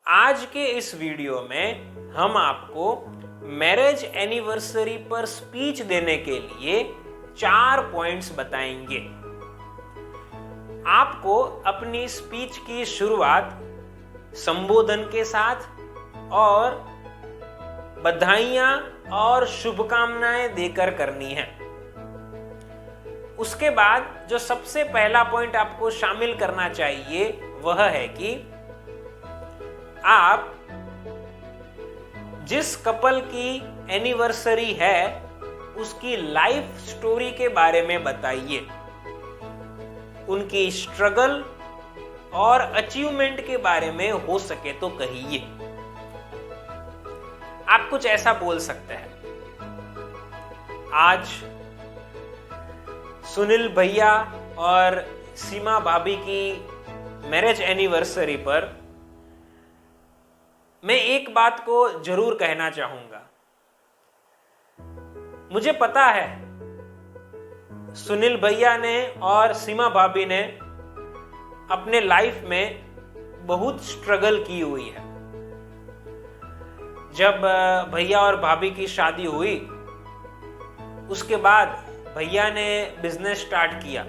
आज के इस वीडियो में हम आपको मैरिज एनिवर्सरी पर स्पीच देने के लिए 4 पॉइंट्स बताएंगे। आपको अपनी स्पीच की शुरुआत संबोधन के साथ और बधाइयां और शुभकामनाएं देकर करनी है। उसके बाद जो सबसे पहला पॉइंट आपको शामिल करना चाहिए वह है कि आप जिस कपल की एनिवर्सरी है उसकी लाइफ स्टोरी के बारे में बताइए, उनकी स्ट्रगल और अचीवमेंट के बारे में हो सके तो कहिए। आप कुछ ऐसा बोल सकते हैं, आज सुनील भैया और सीमा भाभी की मैरिज एनिवर्सरी पर मैं एक बात को जरूर कहना चाहूंगा। मुझे पता है सुनील भैया ने और सीमा भाभी ने अपने लाइफ में बहुत स्ट्रगल की हुई है। जब भैया और भाभी की शादी हुई उसके बाद भैया ने बिजनेस स्टार्ट किया,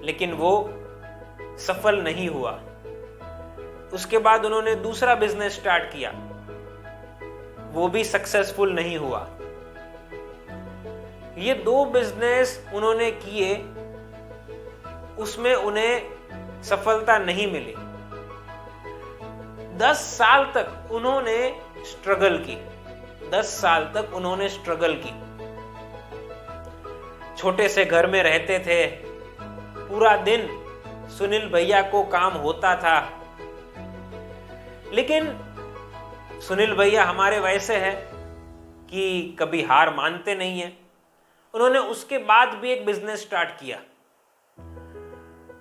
लेकिन वो सफल नहीं हुआ। उसके बाद उन्होंने दूसरा बिजनेस स्टार्ट किया, वो भी सक्सेसफुल नहीं हुआ। ये 2 बिजनेस उन्होंने किए, उसमें उन्हें सफलता नहीं मिली। 10 साल तक उन्होंने स्ट्रगल की, 10 साल तक उन्होंने स्ट्रगल की। छोटे से घर में रहते थे, पूरा दिन सुनील भैया को काम होता था, लेकिन सुनील भैया हमारे वैसे हैं कि कभी हार मानते नहीं हैं। उन्होंने उसके बाद भी एक बिजनेस स्टार्ट किया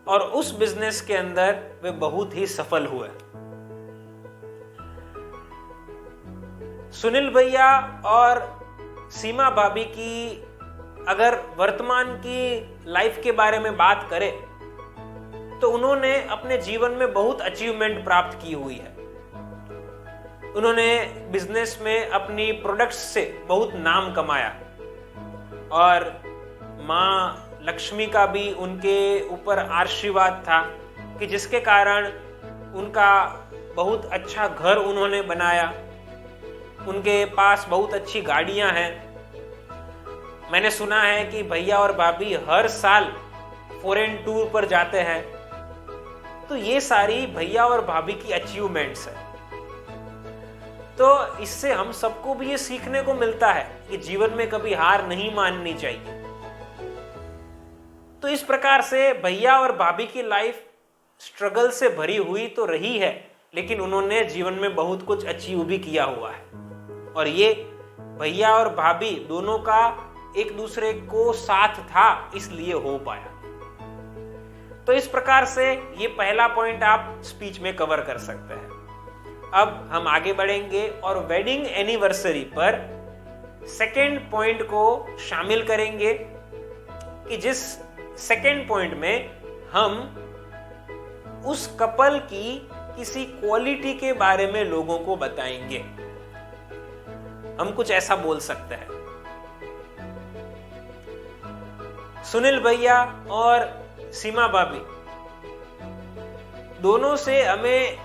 और उस बिजनेस के अंदर वे बहुत ही सफल हुए। सुनील भैया और सीमा भाभी की अगर वर्तमान की लाइफ के बारे में बात करें तो उन्होंने अपने जीवन में बहुत अचीवमेंट प्राप्त की हुई है। उन्होंने बिजनेस में अपनी प्रोडक्ट्स से बहुत नाम कमाया और माँ लक्ष्मी का भी उनके ऊपर आशीर्वाद था कि जिसके कारण उनका बहुत अच्छा घर उन्होंने बनाया। उनके पास बहुत अच्छी गाड़ियां हैं। मैंने सुना है कि भैया और भाभी हर साल फॉरेन टूर पर जाते हैं। तो ये सारी भैया और भाभी की अचीवमेंट्स हैं। तो इससे हम सबको भी ये सीखने को मिलता है कि जीवन में कभी हार नहीं माननी चाहिए। तो इस प्रकार से भैया और भाभी की लाइफ स्ट्रगल से भरी हुई तो रही है, लेकिन उन्होंने जीवन में बहुत कुछ अचीव भी किया हुआ है। और ये भैया और भाभी दोनों का एक दूसरे को साथ था, इसलिए हो पाया। तो इस प्रकार से ये पहला पॉइंट आप स्पीच में कवर कर सकते हैं। अब हम आगे बढ़ेंगे और वेडिंग एनिवर्सरी पर सेकेंड पॉइंट को शामिल करेंगे कि जिस सेकेंड पॉइंट में हम उस कपल की किसी क्वालिटी के बारे में लोगों को बताएंगे। हम कुछ ऐसा बोल सकते हैं, सुनील भैया और सीमा भाभी दोनों से हमें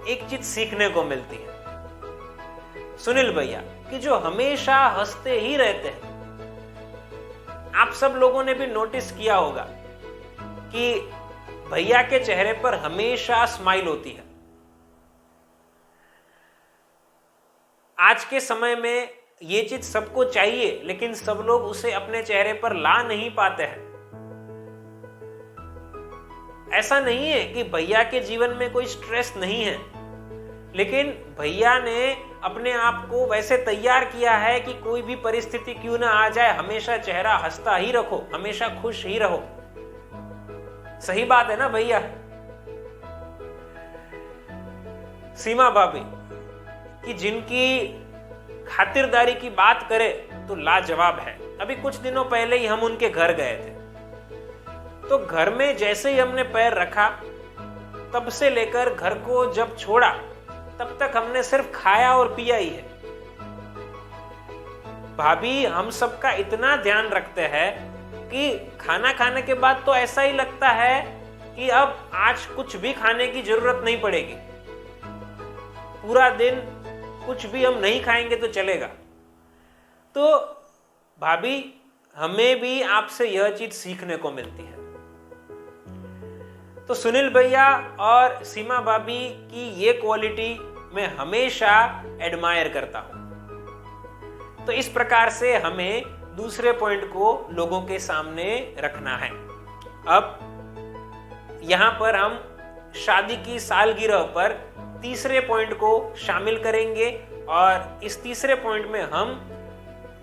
एक चीज सीखने को मिलती है। सुनील भैया कि जो हमेशा हंसते ही रहते हैं। आप सब लोगों ने भी नोटिस किया होगा कि भैया के चेहरे पर हमेशा स्माइल होती है। आज के समय में ये चीज सबको चाहिए, लेकिन सब लोग उसे अपने चेहरे पर ला नहीं पाते हैं। ऐसा नहीं है कि भैया के जीवन में कोई स्ट्रेस नहीं है, लेकिन भैया ने अपने आप को वैसे तैयार किया है कि कोई भी परिस्थिति क्यों ना आ जाए, हमेशा चेहरा हंसता ही रखो, हमेशा खुश ही रहो। सही बात है ना भैया? सीमा भाभी कि जिनकी खातिरदारी की बात करें तो लाजवाब है। अभी कुछ दिनों पहले ही हम उनके घर गए थे, तो घर में जैसे ही हमने पैर रखा तब से लेकर घर को जब छोड़ा तब तक हमने सिर्फ खाया और पिया ही है। भाभी हम सबका इतना ध्यान रखते हैं कि खाना खाने के बाद तो ऐसा ही लगता है कि अब आज कुछ भी खाने की जरूरत नहीं पड़ेगी, पूरा दिन कुछ भी हम नहीं खाएंगे तो चलेगा। तो भाभी हमें भी आपसे यह चीज सीखने को मिलती है। तो सुनील भैया और सीमा भाभी की ये क्वालिटी मैं हमेशा एडमायर करता हूं। तो इस प्रकार से हमें दूसरे पॉइंट को लोगों के सामने रखना है। अब यहां पर हम शादी की सालगिरह पर तीसरे पॉइंट को शामिल करेंगे और इस तीसरे पॉइंट में हम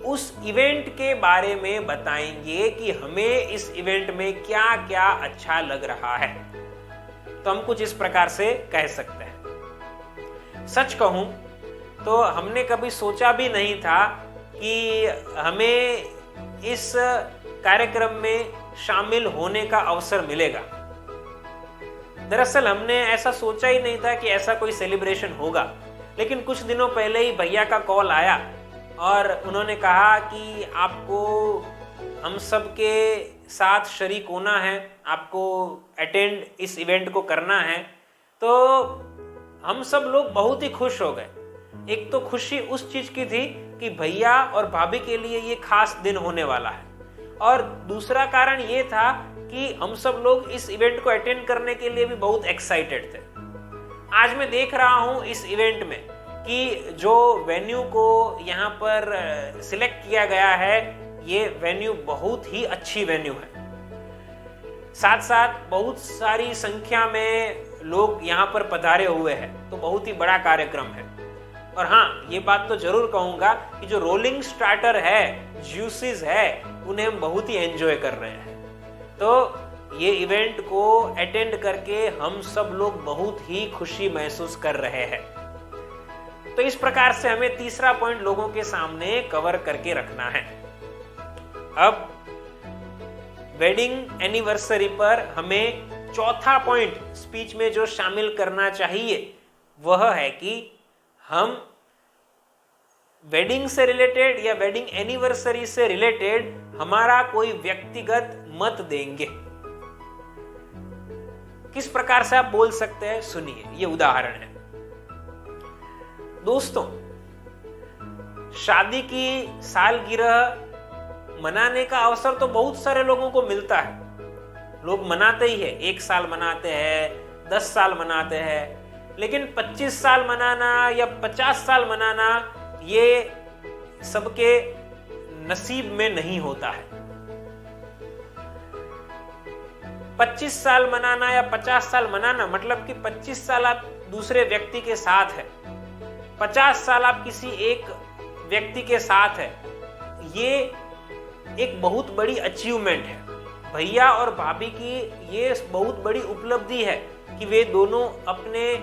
उस इवेंट के बारे में बताएंगे कि हमें इस इवेंट में क्या क्या अच्छा लग रहा है। तो हम कुछ इस प्रकार से कह सकते हैं। सच कहूं तो हमने कभी सोचा भी नहीं था कि हमें इस कार्यक्रम में शामिल होने का अवसर मिलेगा। दरअसल हमने ऐसा सोचा ही नहीं था कि ऐसा कोई सेलिब्रेशन होगा, लेकिन कुछ दिनों पहले ही भैया का कॉल आया और उन्होंने कहा कि आपको हम सब के साथ शरीक होना है, आपको अटेंड इस इवेंट को करना है। तो हम सब लोग बहुत ही खुश हो गए। एक तो खुशी उस चीज की थी कि भैया और भाभी के लिए ये खास दिन होने वाला है, और दूसरा कारण ये था कि हम सब लोग इस इवेंट को अटेंड करने के लिए भी बहुत एक्साइटेड थे। आज मैं देख रहा हूं इस इवेंट में कि जो वेन्यू को यहाँ पर सिलेक्ट किया गया है, ये वेन्यू बहुत ही अच्छी वेन्यू है। साथ साथ बहुत सारी संख्या में लोग यहाँ पर पधारे हुए हैं, तो बहुत ही बड़ा कार्यक्रम है। और हाँ, ये बात तो जरूर कहूंगा कि जो रोलिंग स्टार्टर है, ज्यूसेस है, उन्हें हम बहुत ही एंजॉय कर रहे हैं। तो ये इवेंट को अटेंड करके हम सब लोग बहुत ही खुशी महसूस कर रहे हैं। तो इस प्रकार से हमें तीसरा पॉइंट लोगों के सामने कवर करके रखना है। अब वेडिंग एनिवर्सरी पर हमें चौथा पॉइंट स्पीच में जो शामिल करना चाहिए वह है कि हम वेडिंग से रिलेटेड या वेडिंग एनिवर्सरी से रिलेटेड हमारा कोई व्यक्तिगत मत देंगे। किस प्रकार से आप बोल सकते हैं, सुनिए, ये उदाहरण है। दोस्तों, शादी की सालगिरह मनाने का अवसर तो बहुत सारे लोगों को मिलता है। लोग मनाते ही है, 1 साल मनाते हैं, 10 साल मनाते हैं, लेकिन 25 साल मनाना या 50 साल मनाना ये सबके नसीब में नहीं होता है। 25 साल मनाना या 50 साल मनाना मतलब कि 25 साल आप दूसरे व्यक्ति के साथ है, 50 साल आप किसी एक व्यक्ति के साथ है। ये एक बहुत बड़ी अचीवमेंट है। भैया और भाभी की ये बहुत बड़ी उपलब्धि है कि वे दोनों अपने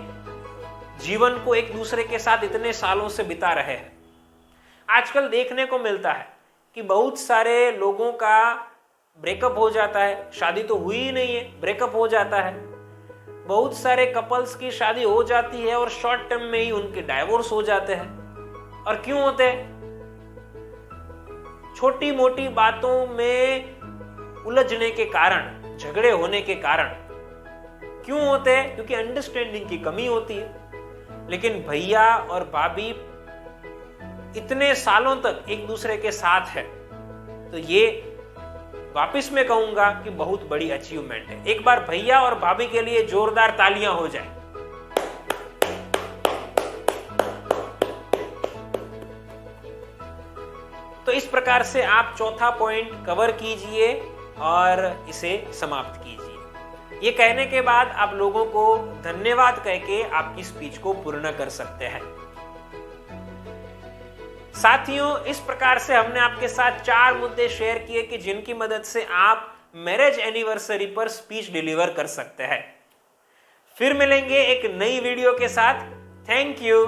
जीवन को एक दूसरे के साथ इतने सालों से बिता रहे हैं। आजकल देखने को मिलता है कि बहुत सारे लोगों का ब्रेकअप हो जाता है, शादी तो हुई ही नहीं है, ब्रेकअप हो जाता है। बहुत सारे कपल्स की शादी हो जाती है और शॉर्ट टर्म में ही उनके डाइवोर्स हो जाते हैं। और क्यों होते हैं? छोटी मोटी बातों में उलझने के कारण, झगड़े होने के कारण। क्यों होते हैं? क्योंकि अंडरस्टैंडिंग की कमी होती है। लेकिन भैया और भाभी इतने सालों तक एक दूसरे के साथ है, तो ये वापस मैं कहूंगा कि बहुत बड़ी अचीवमेंट है। एक बार भैया और भाभी के लिए जोरदार तालियां हो जाए। तो इस प्रकार से आप चौथा पॉइंट कवर कीजिए और इसे समाप्त कीजिए। ये कहने के बाद आप लोगों को धन्यवाद कह के आपकी स्पीच को पूर्ण कर सकते हैं। साथियों, इस प्रकार से हमने आपके साथ 4 मुद्दे शेयर किए कि जिनकी मदद से आप मैरिज एनिवर्सरी पर स्पीच डिलीवर कर सकते हैं। फिर मिलेंगे एक नई वीडियो के साथ। Thank you.